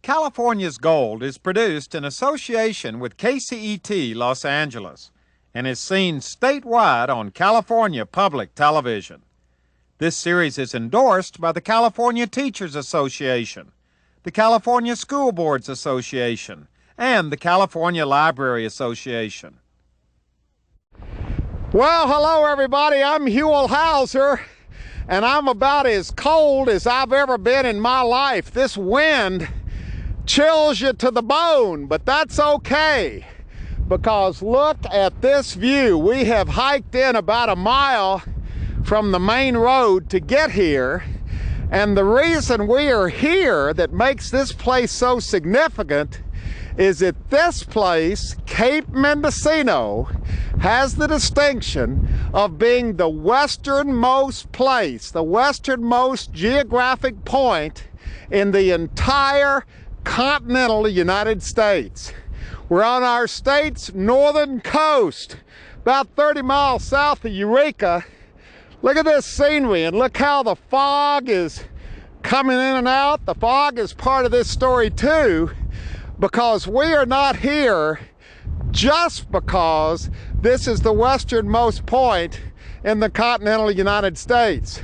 California's Gold is produced in association with KCET Los Angeles and is seen statewide on California Public Television. This series is endorsed by the California Teachers Association, the California School Boards Association, and the California Library Association. Well, hello everybody, I'm Huell, and I'm about as cold as I've ever been in my life. This wind chills you to the bone, but that's okay, because look at this view. We have hiked in about a mile from the main road to get here, and the reason we are here that makes this place so significant is that this place, Cape Mendocino, has the distinction of being the westernmost place, the westernmost geographic point in the entire continental United States. We're on our state's northern coast, about 30 miles south of Eureka. Look at this scenery, and look how the fog is coming in and out. The fog is part of this story too, because we are not here just because this is the westernmost point in the continental United States.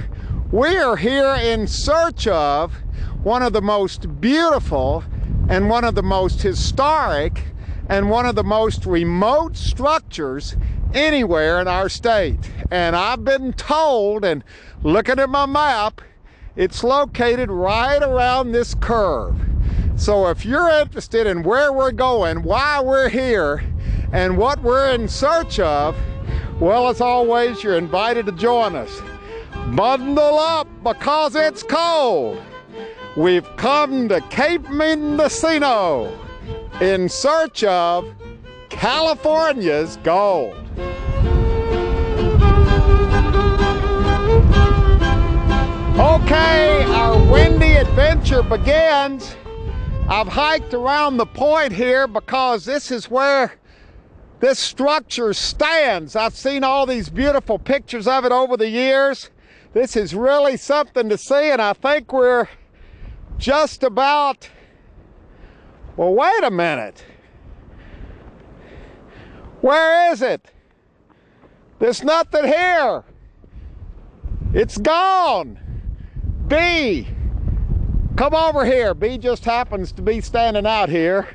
We are here in search of one of the most beautiful and one of the most historic and one of the most remote structures anywhere in our state. And I've been told, and looking at my map, it's located right around this curve. So if you're interested in where we're going, why we're here, and what we're in search of, well, as always, you're invited to join us. Bundle up because it's cold. We've come to Cape Mendocino in search of California's gold. Okay, our windy adventure begins. I've hiked around the point here because this is where this structure stands. I've seen all these beautiful pictures of it over the years. This is really something to see, and I think we're just about, well, wait a minute. Where is it? There's nothing here. It's gone. B, come over here. B just happens to be standing out here.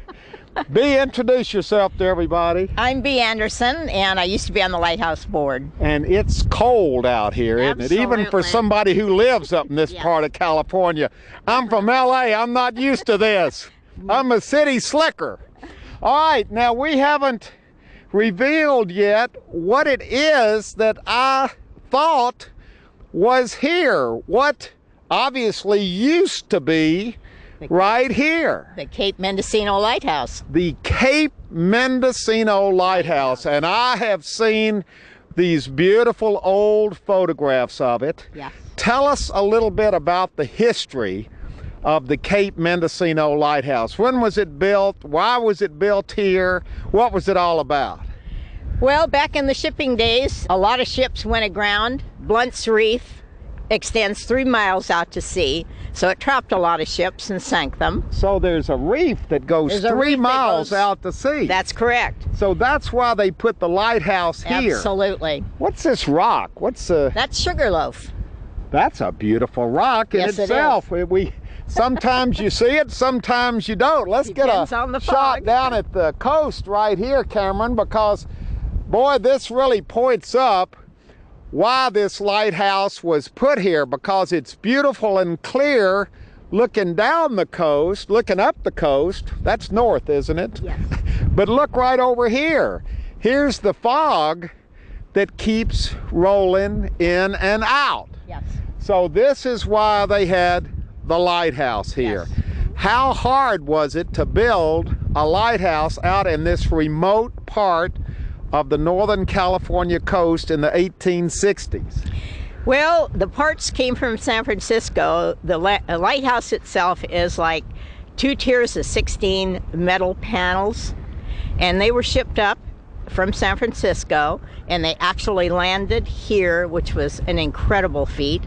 B, introduce yourself to everybody. I'm B. Anderson, and I used to be on the Lighthouse Board. And it's cold out here, isn't it? Even for somebody who lives up in this part of California. I'm from LA, I'm not used to this. I'm a city slicker. All right, now we haven't revealed yet what it is that I thought was here. What obviously used to be right here. The Cape Mendocino Lighthouse. The Cape Mendocino Lighthouse. And I have seen these beautiful old photographs of it. Yes. Tell us a little bit about the history of the Cape Mendocino Lighthouse. When was it built? Why was it built here? What was it all about? Well, back in the shipping days, a lot of ships went aground. Blunt's Reef extends 3 miles out to sea, so it trapped a lot of ships and sank them. So there's a reef that goes 3 miles out to sea. That's correct. So that's why they put the lighthouse here. Absolutely. What's this rock? That's Sugarloaf. That's a beautiful rock in itself. We sometimes you see it, sometimes you don't. Let's get a shot down at the coast right here, Cameron, because boy, this really points up why this lighthouse was put here, because it's beautiful and clear looking down the coast, looking up the coast. That's north, isn't it? Yes. But look right over here. Here's the fog that keeps rolling in and out. Yes. So this is why they had the lighthouse here. Yes. How hard was it to build a lighthouse out in this remote part of the Northern California coast in the 1860s? Well, the parts came from San Francisco. The lighthouse itself is like 2 tiers of 16 metal panels, and they were shipped up from San Francisco, and they actually landed here, which was an incredible feat.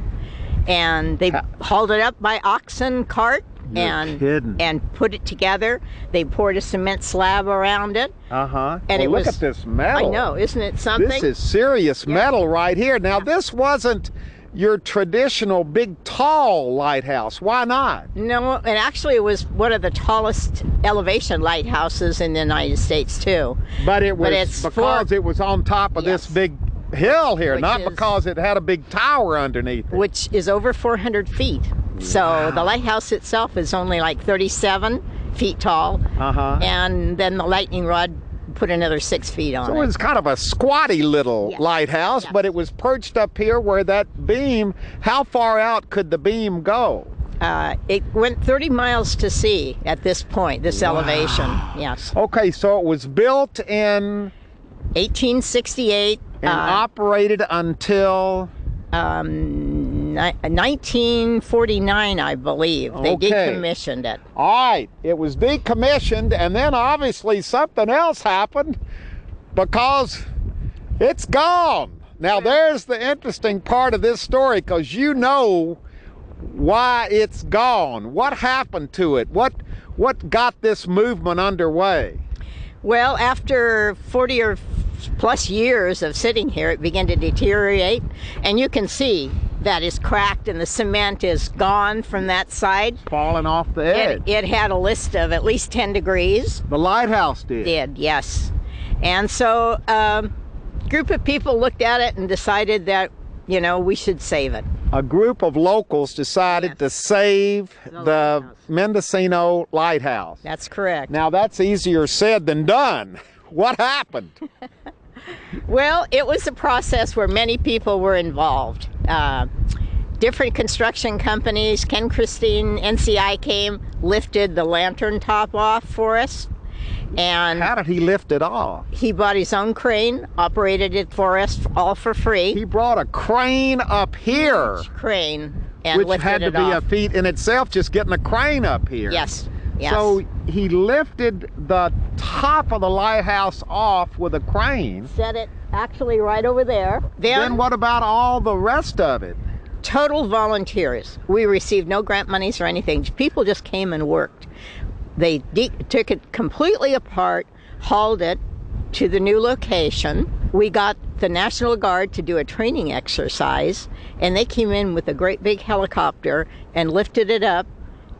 And they hauled it up by oxen cart and put it together. They poured a cement slab around it. And it look was, at this metal. I know, isn't it something? This is serious metal right here. Now, this wasn't your traditional big, tall lighthouse. Why not? No, and actually it was one of the tallest elevation lighthouses in the United States, too. But it was because it was on top of this big hill here, not because it had a big tower underneath it. Which is over 400 feet. So the lighthouse itself is only like 37 feet tall. And then the lightning rod put another 6 feet on it. So it was kind of a squatty little lighthouse, but it was perched up here where that beam, how far out could the beam go? It went 30 miles to sea at this point, this elevation, yes. Okay, so it was built in 1868. And operated until 1949, I believe. They decommissioned it. All right, it was decommissioned, and then obviously something else happened because it's gone. Now there's the interesting part of this story, because you know why it's gone. What happened to it? What got this movement underway? Well, after 40 or plus years of sitting here, it began to deteriorate, and you can see that it's cracked and the cement is gone from that side. Falling off the edge. It had a list of at least 10 degrees. The lighthouse did? Did, yes. And so a group of people looked at it and decided that, you know, we should save it. A group of locals decided to save the Mendocino Lighthouse. That's correct. Now that's easier said than done. What happened? Well, it was a process where many people were involved. Different construction companies, Ken Christine, NCI came, lifted the lantern top off for us. And how did he lift it off? He bought his own crane, operated it for us, all for free. He brought a crane up here. Huge crane, and which lifted had to it be off. a feat in itself, just getting a crane up here. Yes. Yes. So he lifted the top of the lighthouse off with a crane. Set it actually right over there. Then what about all the rest of it? Total volunteers. We received no grant monies or anything. People just came and worked. They took it completely apart, hauled it to the new location. We got the National Guard to do a training exercise, and they came in with a great big helicopter and lifted it up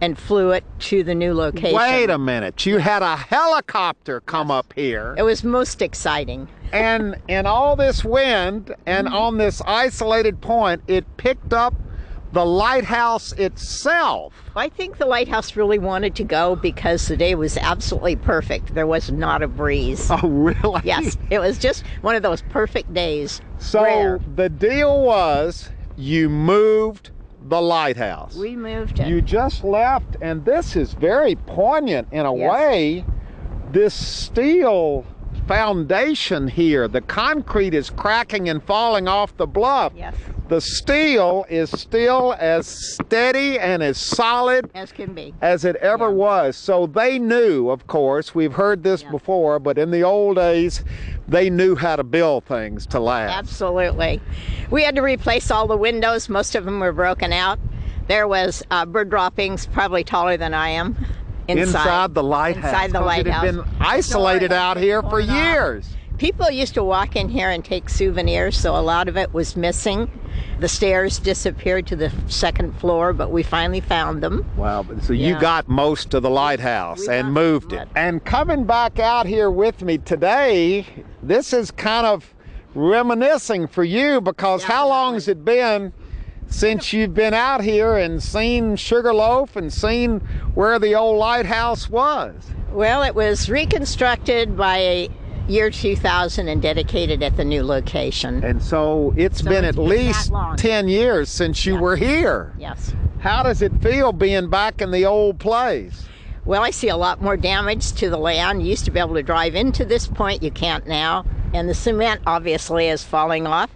and flew it to the new location. Wait a minute, you had a helicopter come up here. It was most exciting. And all this wind, and on this isolated point, it picked up the lighthouse itself. I think the lighthouse really wanted to go because the day was absolutely perfect. There was not a breeze. Oh, really? Yes, it was just one of those perfect days. So Rare. The deal was you moved the lighthouse. We moved it. You just left, and this is very poignant in a way. This steel foundation here, the concrete is cracking and falling off the bluff. Yes. The steel is still as steady and as solid as can be, as it ever was. So they knew, of course, we've heard this before, but in the old days, they knew how to build things to last. Absolutely. We had to replace all the windows. Most of them were broken out. There was bird droppings, probably taller than I am, inside the lighthouse. Inside the lighthouse. It had been isolated out here for years. People used to walk in here and take souvenirs, so a lot of it was missing. The stairs disappeared to the second floor, but we finally found them. Wow, so you got most of the lighthouse and moved it. And coming back out here with me today, this is kind of reminiscing for you, because how long has it been since you've been out here and seen Sugarloaf and seen where the old lighthouse was? Well, it was reconstructed by year 2000 and dedicated at the new location. And so it's been at least 10 years since you were here. Yes. How does it feel being back in the old place? Well, I see a lot more damage to the land. You used to be able to drive into this point. You can't now. And the cement obviously is falling off.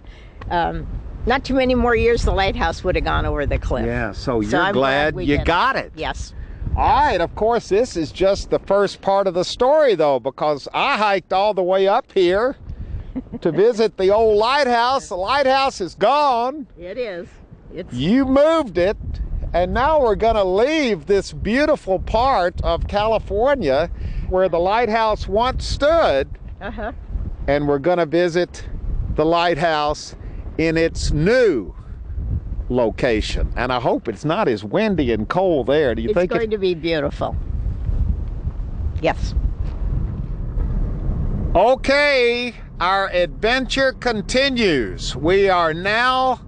Not too many more years, the lighthouse would have gone over the cliff. Yeah, so you're glad you got it. Yes. All right, of course, this is just the first part of the story, though, because I hiked all the way up here to visit the old lighthouse. The lighthouse is gone. It is. You moved it, And now we're going to leave this beautiful part of California where the lighthouse once stood. And we're going to visit the lighthouse in its new location. And I hope it's not as windy and cold there. Do you think it's going to be beautiful? Yes. Okay, our adventure continues. We are now,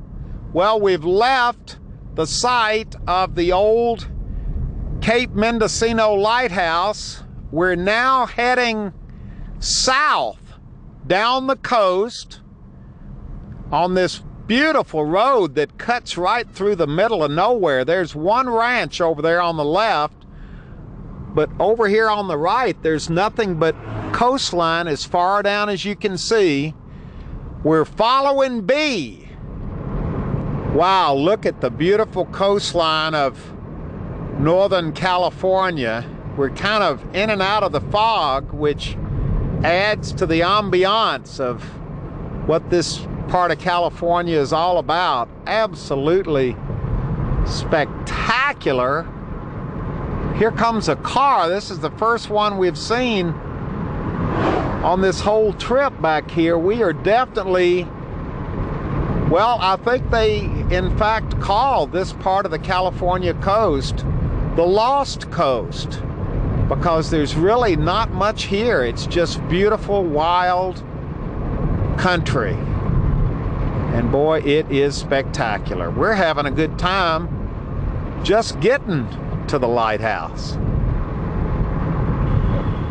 well, we've left the site of the old Cape Mendocino Lighthouse. We're now heading south down the coast on this beautiful road that cuts right through the middle of nowhere. There's one ranch over there on the left, but over here on the right, there's nothing but coastline as far down as you can see. We're following B. Wow, look at the beautiful coastline of Northern California. We're kind of in and out of the fog, which adds to the ambiance of what this part of California is all about. Absolutely spectacular. Here comes a car. This is the first one we've seen on this whole trip back here. We are definitely, well, I think they in fact call this part of the California coast the Lost Coast, because there's really not much here. It's just beautiful, wild country. And boy, it is spectacular. We're having a good time just getting to the lighthouse.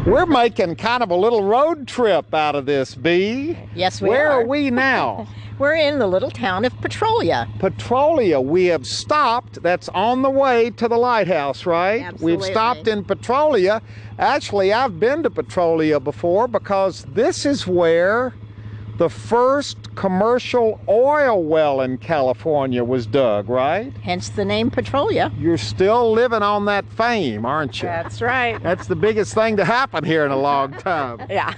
We're making kind of a little road trip out of this, Bee. Yes, we are. Where are we now? We're in the little town of Petrolia. Petrolia. We have stopped. That's on the way to the lighthouse, right? Absolutely. We've stopped in Petrolia. Actually, I've been to Petrolia before because this is where the first commercial oil well in California was dug, right? Hence the name Petrolia. You're still living on that fame, aren't you? That's right. That's the biggest thing to happen here in a long time. Yeah.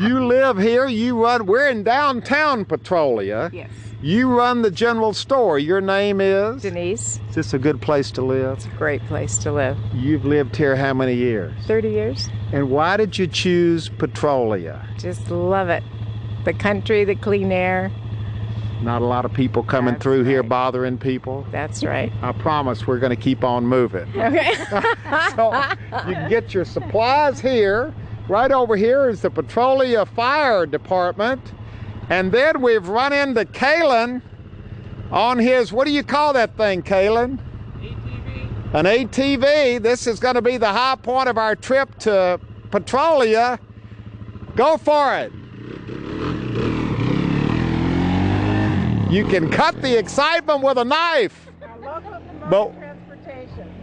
You live here, you run, we're in downtown Petrolia. Yes. You run the general store. Your name is? Denise. Is this a good place to live? It's a great place to live. You've lived here how many years? 30 years. And why did you choose Petrolia? Just love it. The country, the clean air. Not a lot of people coming That's through here right. bothering people. That's right. I promise we're going to keep on moving. Okay. So you can get your supplies here. Right over here is the Petrolia Fire Department. And then we've run into Kalen on his, what do you call that thing, Kalen? ATV. An ATV. This is going to be the high point of our trip to Petrolia. Go for it. You can cut the excitement with a knife. But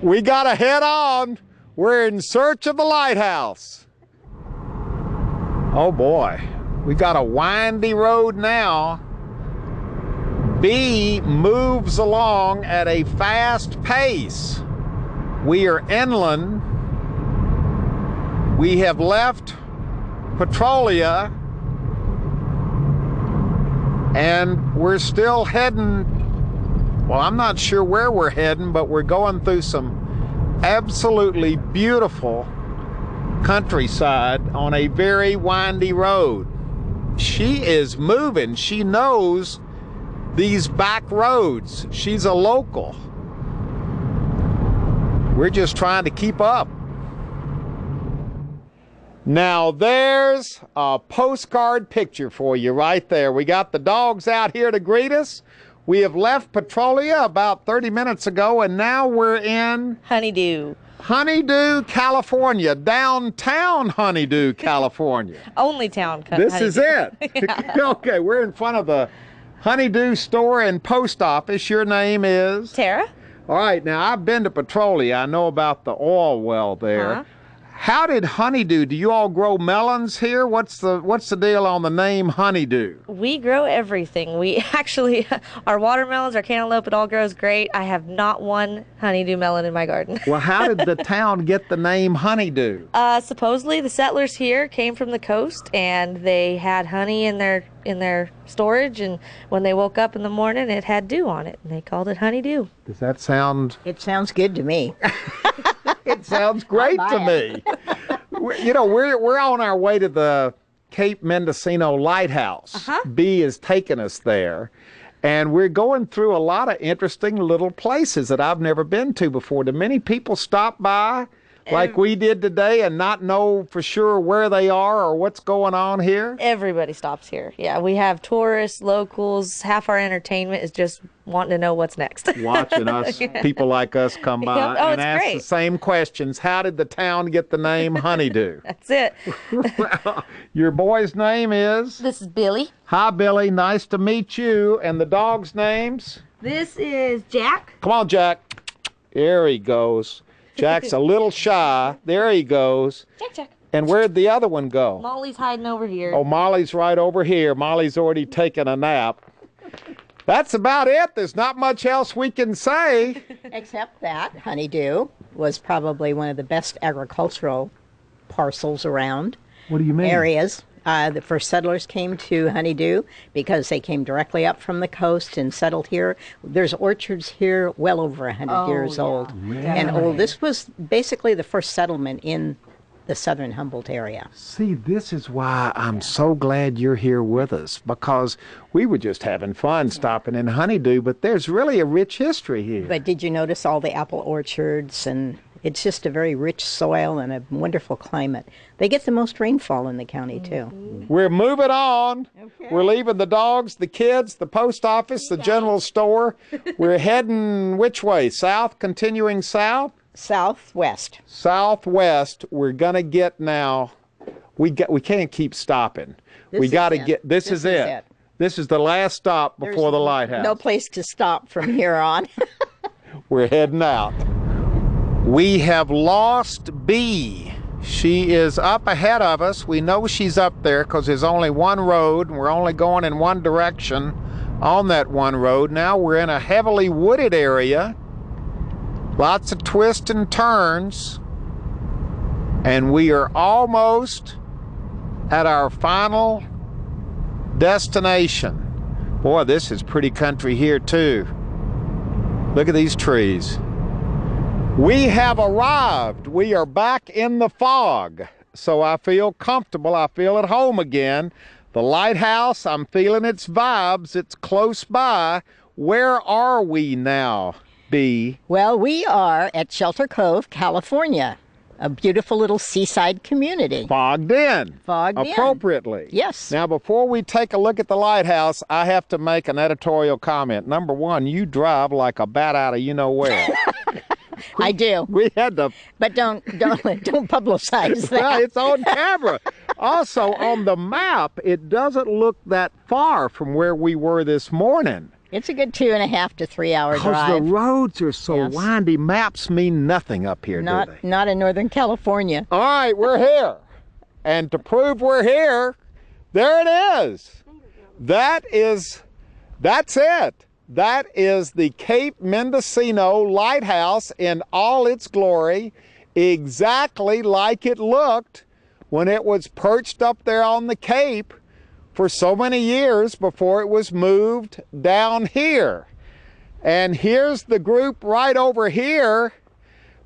we got to head on. We're in search of the lighthouse. Oh boy, we got a windy road now. B moves along at a fast pace. We are inland. We have left Petrolia, and we're still heading, well, I'm not sure where we're heading, but we're going through some absolutely beautiful countryside on a very windy road. She is moving. She knows these back roads. She's a local. We're just trying to keep up. Now there's a postcard picture for you right there. We got the dogs out here to greet us. We have left Petrolia about 30 minutes ago, and now we're in Honeydew. Honeydew, California. Downtown Honeydew, California. Only town. This is it. Okay, we're in front of the Honeydew store and post office. Your name is? Tara. All right, now I've been to Petrolia. I know about the oil well there. Uh-huh. How did Honeydew? Do you all grow melons here? What's the deal on the name Honeydew? We grow everything. We actually, our watermelons, our cantaloupe, it all grows great. I have not one honeydew melon in my garden. Well, how did the town get the name Honeydew? Supposedly the settlers here came from the coast and they had honey in their in their storage, and when they woke up in the morning, it had dew on it, and they called it honeydew. Does that sound? It sounds good to me. It sounds great to me. We're on our way to the Cape Mendocino Lighthouse. Bee is taking us there. And we're going through a lot of interesting little places that I've never been to before. Do many people stop by like we did today and not know for sure where they are or what's going on here? Everybody stops here. Yeah, we have tourists, locals. Half our entertainment is just wanting to know what's next. Watching us, people like us come by and ask great. the same questions. How did the town get the name Honeydew? That's it. Well, your boy's name is? This is Billy. Hi, Billy. Nice to meet you. And the dog's names? This is Jack. Come on, Jack. There he goes. Jack's a little shy. There he goes. Jack. And where'd the other one go? Molly's hiding over here. Oh, Molly's right over here. Molly's already taken a nap. That's about it. There's not much else we can say. Except that honeydew was probably one of the best agricultural parcels around. What do you mean? Areas. The first settlers came to Honeydew because they came directly up from the coast and settled here. There's orchards here well over 100 years old. Really? And old. This was basically the first settlement in the southern Humboldt area. See, this is why I'm so glad you're here with us, because we were just having fun stopping in Honeydew, but there's really a rich history here. But did you notice all the apple orchards? And it's just a very rich soil and a wonderful climate. They get the most rainfall in the county, too. We're moving on. Okay. We're leaving the dogs, the kids, the post office, the general store. We're heading which way? South, continuing south? Southwest. Southwest. We're going to get now. We can't keep stopping. We got to get. This is it. This is the last stop before the lighthouse. No place to stop from here on. We're heading out. We have lost Bee. She is up ahead of us. We know she's up there because there's only one road and we're only going in one direction on that one road. Now we're in a heavily wooded area. Lots of twists and turns. And we are almost at our final destination. Boy, this is pretty country here too. Look at these trees. We have arrived. We are back in the fog. So I feel comfortable. I feel at home again. The lighthouse, I'm feeling its vibes. It's close by. Where are we now, Bee? Well, we are at Shelter Cove, California. A beautiful little seaside community. Fogged in. Fogged in. Appropriately. Yes. Now, before we take a look at the lighthouse, I have to make an editorial comment. Number one, you drive like a bat out of you-know-where. I do. We had to. But don't publicize that. Well, it's on camera. Also, on the map, it doesn't look that far from where we were this morning. It's a good 2.5 to 3 hour drive. Because the roads are so windy. Maps mean nothing up here, do they? Not in Northern California. All right, we're here. And to prove we're here, there it is. That's it. That is the Cape Mendocino Lighthouse in all its glory, exactly like it looked when it was perched up there on the Cape for so many years before it was moved down here. And here's the group right over here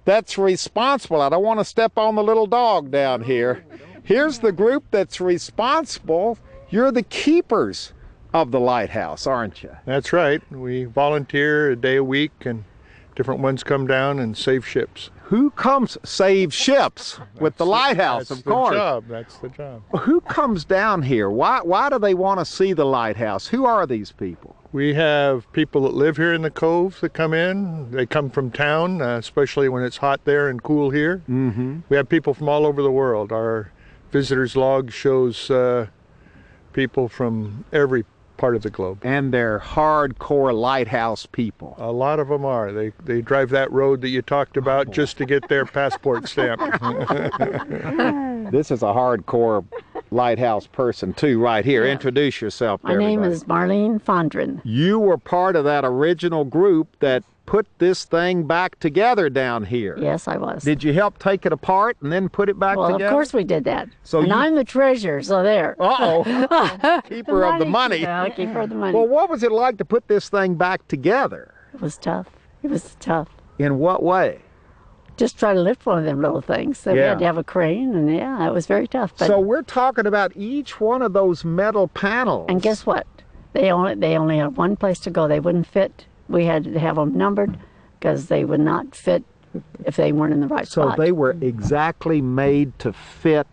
that's responsible. I don't want to step on the little dog down here. Here's the group that's responsible. You're the keepers of the lighthouse, aren't you? That's right. We volunteer a day a week, and different ones come down and save ships. Who comes save ships with the lighthouse, of course? That's the job. Who comes down here? Why do they want to see the lighthouse? Who are these people? We have people that live here in the cove that come in. They come from town, especially when it's hot there and cool here. Mm-hmm. We have people from all over the world. Our visitors log shows people from every part of the globe. And they're hardcore lighthouse people. A lot of them are. They drive that road that you talked about just to get their passport stamp. This is a hardcore lighthouse person too, right here. Yeah. Introduce yourself to everybody. My name is Marlene Fondren. You were part of that original group that put this thing back together down here. Yes, I was. Did you help take it apart and then put it back Well, together? of course we did that. So and you- I'm the treasurer, so there. Uh-oh. Keeper of the money. Yeah, keeper of the money. Well, what was it like to put this thing back together? It was tough. It was tough. In what way? Just try to lift one of them little things. So we Yeah. had to have a crane, and yeah, it was very tough. But, So we're talking about each one of those metal panels. and guess what? They only had one place to go. They wouldn't fit. We had to have them numbered because they would not fit if they weren't in the right So spot. they were exactly made to fit.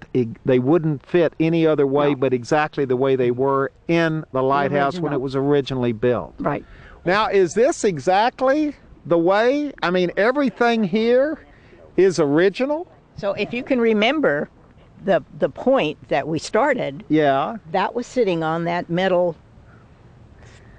They wouldn't fit any other way No. but exactly the way they were in the lighthouse when original. it was originally built. Right. Now, is this exactly the way? I mean, everything here is original? So if you can remember the point that we started, Yeah. that was sitting on that metal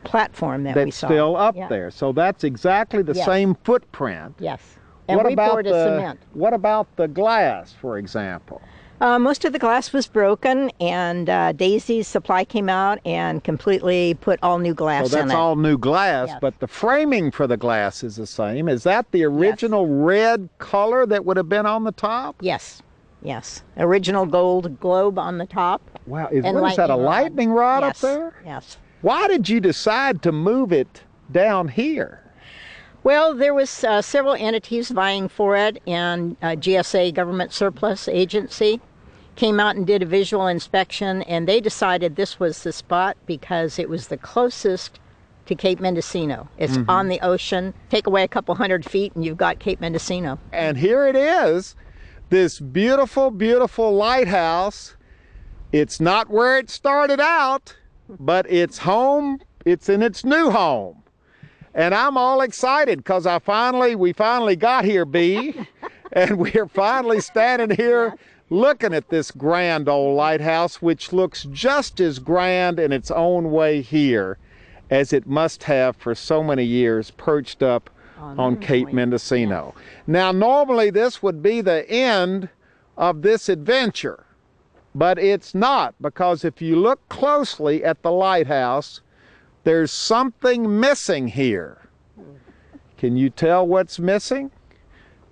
platform that we That's saw. still up Yeah. there. So that's exactly the Yes. same footprint. Yes. And we poured a cement. What about the glass, for example? Most of the glass was broken, and Daisy's Supply came out and completely put all new glass So in that's it. all new glass, Yes. but the framing for the glass is the same. Is that the original red color that would have been on the top? Yes. Yes. Original gold globe on the top. Wow, And what is that, a lightning rod yes. up there? Yes. Why did you decide to move it down here? Well, there was several entities vying for it, and GSA, Government Surplus Agency, came out and did a visual inspection, and they decided this was the spot because it was the closest to Cape Mendocino. It's on the ocean. Take away a couple 100 feet and you've got Cape Mendocino. And here it is, this beautiful, beautiful lighthouse. It's not where it started out, but it's home. It's in its new home. And I'm all excited because we finally got here, B, and we're finally standing here looking at this grand old lighthouse, which looks just as grand in its own way here as it must have for so many years perched up on Cape Mendocino. Yes. Now, normally this would be the end of this adventure, but it's not, because if you look closely at the lighthouse, there's something missing here. Can you tell what's missing?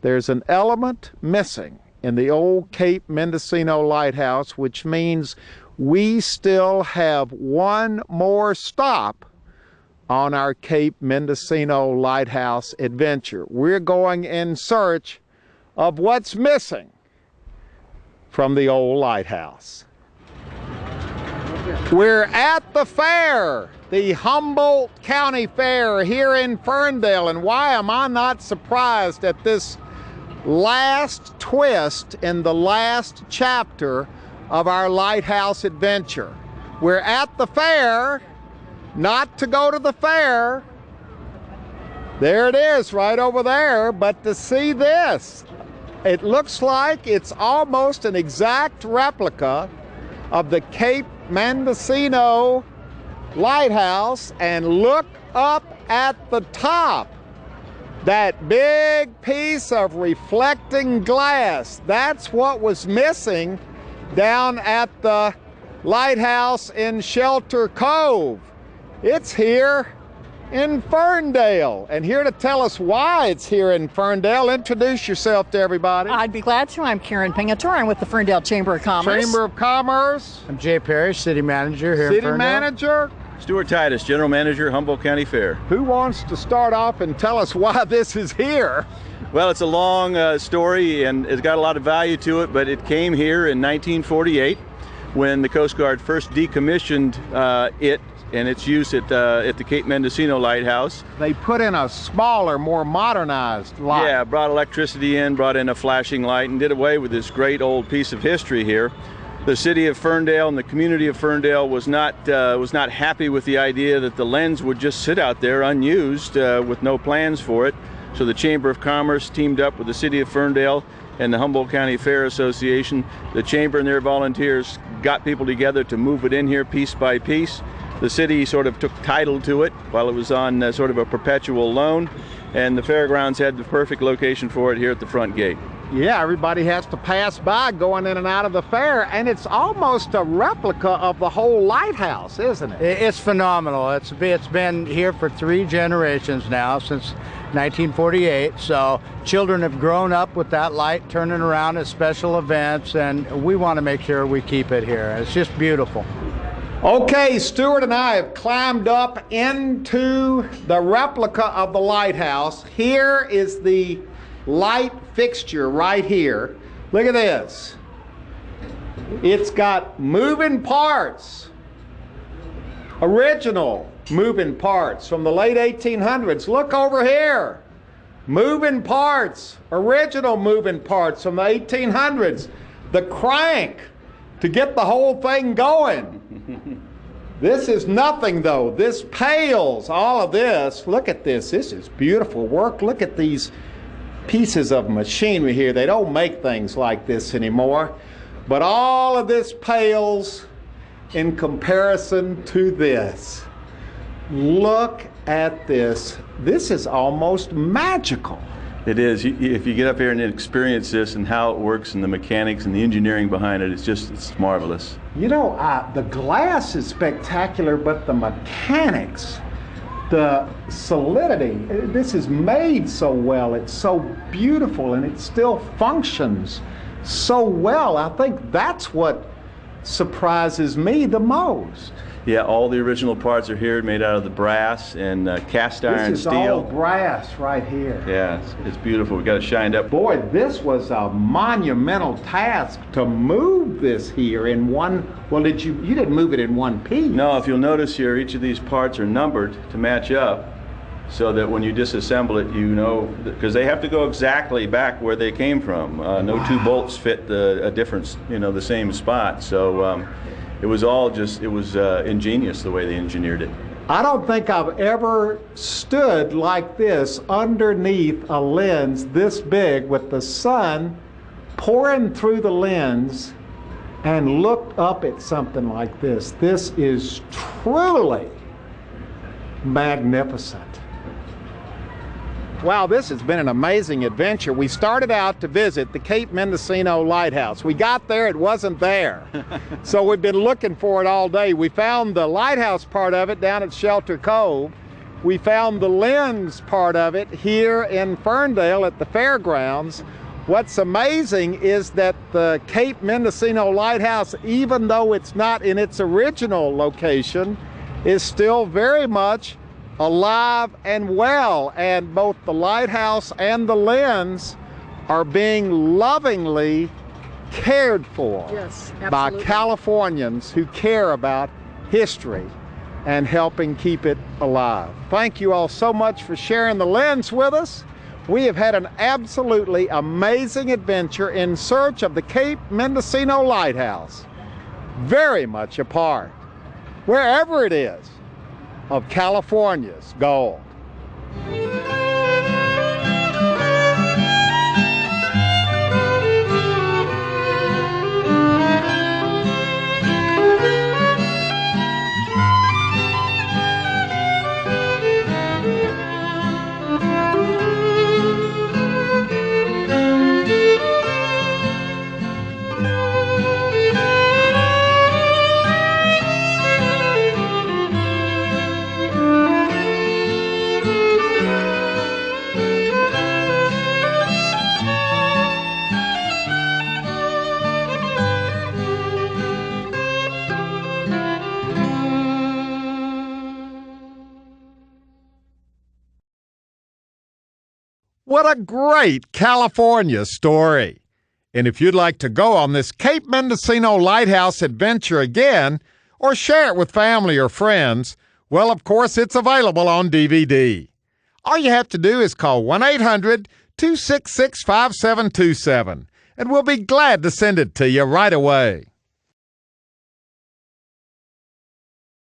There's an element missing in the old Cape Mendocino Lighthouse, which means we still have one more stop on our Cape Mendocino Lighthouse adventure. We're going in search of what's missing from the old lighthouse. We're at the fair, the Humboldt County Fair here in Ferndale, and why am I not surprised at this last twist in the last chapter of our lighthouse adventure. We're at the fair, not to go to the fair. There it is right over there, but to see this. It looks like it's almost an exact replica of the Cape Mendocino Lighthouse, and look up at the top. That big piece of reflecting glass, that's what was missing down at the lighthouse in Shelter Cove. It's here in Ferndale. And here to tell us why it's here in Ferndale, introduce yourself to everybody. I'd be glad to. I'm Karen Pingator. I'm with the Ferndale Chamber of Commerce. Chamber of Commerce. I'm Jay Parrish, City Manager here in City Ferndale. Manager. Stuart Titus, General Manager, Humboldt County Fair. Who wants to start off and tell us why this is here? Well, it's a long story and it's got a lot of value to it, but it came here in 1948 when the Coast Guard first decommissioned it and its use at the Cape Mendocino Lighthouse. They put in a smaller, more modernized light. Yeah, brought electricity in, brought in a flashing light, and did away with this great old piece of history here. The city of Ferndale and the community of Ferndale was not happy with the idea that the lens would just sit out there unused with no plans for it. So the Chamber of Commerce teamed up with the city of Ferndale and the Humboldt County Fair Association. The Chamber and their volunteers got people together to move it in here piece by piece. The city sort of took title to it while it was on sort of a perpetual loan, and the fairgrounds had the perfect location for it here at the front gate. Yeah, everybody has to pass by going in and out of the fair, and it's almost a replica of the whole lighthouse, isn't it? It's phenomenal. It's been here for 3 generations now, since 1948. So children have grown up with that light turning around at special events, and we want to make sure we keep it here. It's just beautiful. Okay, Stuart and I have climbed up into the replica of the lighthouse. Here is the light fixture right here. Look at this. It's got moving parts, original moving parts from the late 1800s. Look over here. Moving parts, original moving parts from the 1800s. The crank to get the whole thing going. This is nothing though. This pales all of this. Look at this. This is beautiful work. Look at these pieces of machinery here. They don't make things like this anymore. But all of this pales in comparison to this. Look at this. This is almost magical. It is. If you get up here and experience this and how it works and the mechanics and the engineering behind it, it's marvelous. You know, the glass is spectacular, but the mechanics, the solidity, this is made so well. It's so beautiful, and it still functions so well. I think that's what surprises me the most. Yeah, all the original parts are here, made out of the brass and cast iron steel. This is all brass right here. Yeah, it's beautiful. We got it shined up. Boy, this was a monumental task to move this here in one. Well, you didn't move it in one piece? No, if you'll notice here, each of these parts are numbered to match up, so that when you disassemble it, you know, because they have to go exactly back where they came from. No two bolts fit a different, the same spot. So. It was all it was ingenious the way they engineered it. I don't think I've ever stood like this underneath a lens this big with the sun pouring through the lens and looked up at something like this. This is truly magnificent. Wow, this has been an amazing adventure. We started out to visit the Cape Mendocino Lighthouse. We got there, it wasn't there. So we've been looking for it all day. We found the lighthouse part of it down at Shelter Cove. We found the lens part of it here in Ferndale at the fairgrounds. What's amazing is that the Cape Mendocino Lighthouse, even though it's not in its original location, is still very much alive and well, and both the lighthouse and the lens are being lovingly cared for by Californians who care about history and helping keep it alive. Thank you all so much for sharing the lens with us. We have had an absolutely amazing adventure in search of the Cape Mendocino Lighthouse, very much a part, wherever it is, of California's gold. What a great California story. And if you'd like to go on this Cape Mendocino Lighthouse adventure again, or share it with family or friends, well, of course, it's available on DVD. All you have to do is call 1-800-266-5727, and we'll be glad to send it to you right away.